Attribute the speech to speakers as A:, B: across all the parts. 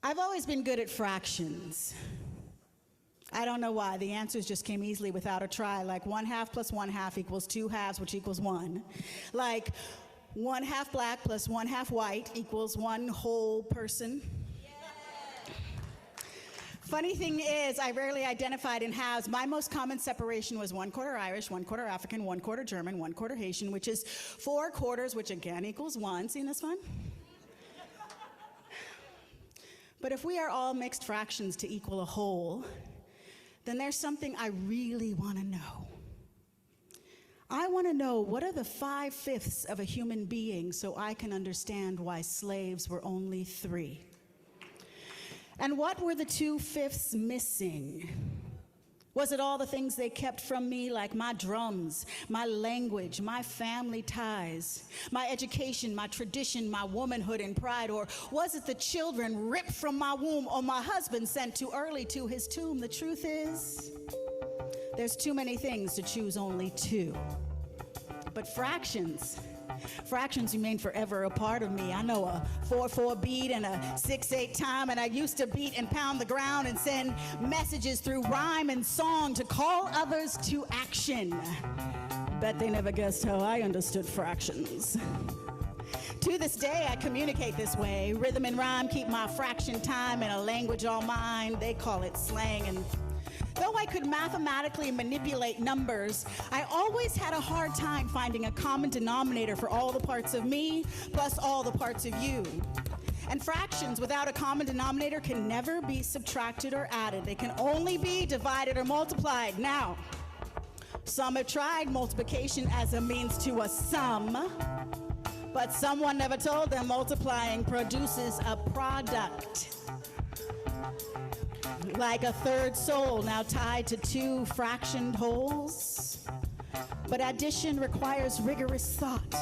A: I've always been good at fractions. I don't know why. The answers just came easily without a try. Like 1/2 plus 1/2 equals 2 halves, which equals 1. Like 1/2 black plus 1/2 white equals 1 whole person. Funny thing is, I rarely identified in halves. My most common separation was 1/4 Irish, 1/4 African, 1/4 German, 1/4 Haitian, which is 4 quarters, which again equals 1. Seen this one? But if we are all mixed fractions to equal a whole, then there's something I really want to know. I want to know, what are the 5/5 of a human being so I can understand why slaves were only 3? And what were the 2/5 missing? Was it all the things they kept from me, like my drums, my language, my family ties, my education, my tradition, my womanhood and pride? Or was it the children ripped from my womb or my husband sent too early to his tomb? The truth is, there's too many things to choose only 2. But fractions remain forever a part of me. I know a 4/4 beat and a 6/8 time, and I used to beat and pound the ground and send messages through rhyme and song to call others to action. Bet they never guessed how I understood fractions. To this day, I communicate this way. Rhythm and rhyme keep my fraction time in a language all mine. They call it slang. And though I could mathematically manipulate numbers, I always had a hard time finding a common denominator for all the parts of me plus all the parts of you. And fractions without a common denominator can never be subtracted or added. They can only be divided or multiplied. Now, some have tried multiplication as a means to a sum, but someone never told them multiplying produces a product. Like a third soul now tied to 2 fractioned wholes. But addition requires rigorous thought.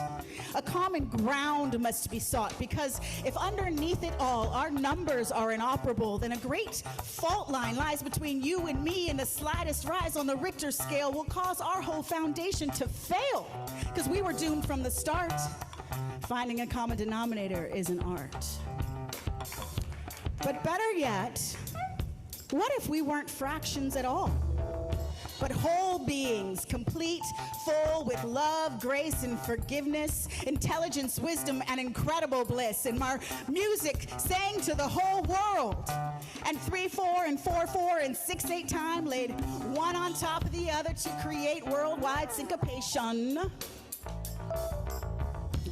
A: A common ground must be sought, because if underneath it all our numbers are inoperable, then a great fault line lies between you and me, and the slightest rise on the Richter scale will cause our whole foundation to fail, because we were doomed from the start. Finding a common denominator is an art. But better yet, what if we weren't fractions at all, but whole beings, complete, full with love, grace, and forgiveness, intelligence, wisdom, and incredible bliss, and our music sang to the whole world, and 3/4 and 4/4 and 6/8 time laid one on top of the other to create worldwide syncopation,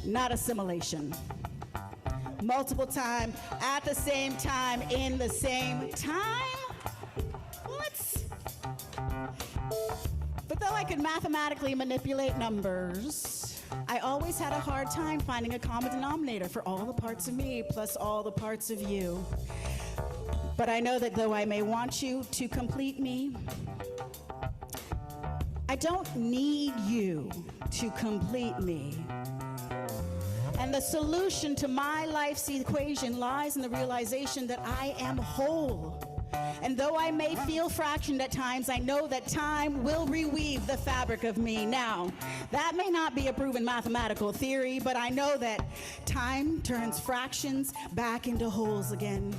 A: not assimilation. Multiple time, at the same time, in the same time? But though I could mathematically manipulate numbers, I always had a hard time finding a common denominator for all the parts of me plus all the parts of you. But I know that though I may want you to complete me, I don't need you to complete me. And the solution to my life's equation lies in the realization that I am whole. And though I may feel fractioned at times, I know that time will reweave the fabric of me. Now, that may not be a proven mathematical theory, but I know that time turns fractions back into wholes again.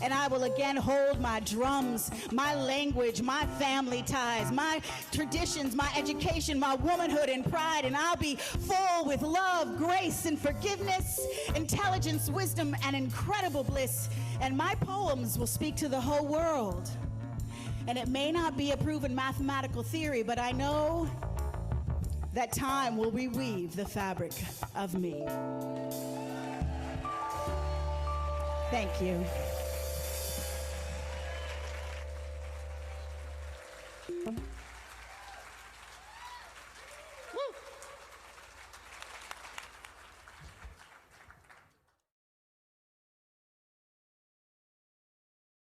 A: And I will again hold my drums, my language, my family ties, my traditions, my education, my womanhood and pride, and I'll be full with love, grace, and forgiveness, intelligence, wisdom, and incredible bliss. And my poems will speak to the whole world. And it may not be a proven mathematical theory, but I know that time will reweave the fabric of me. Thank you.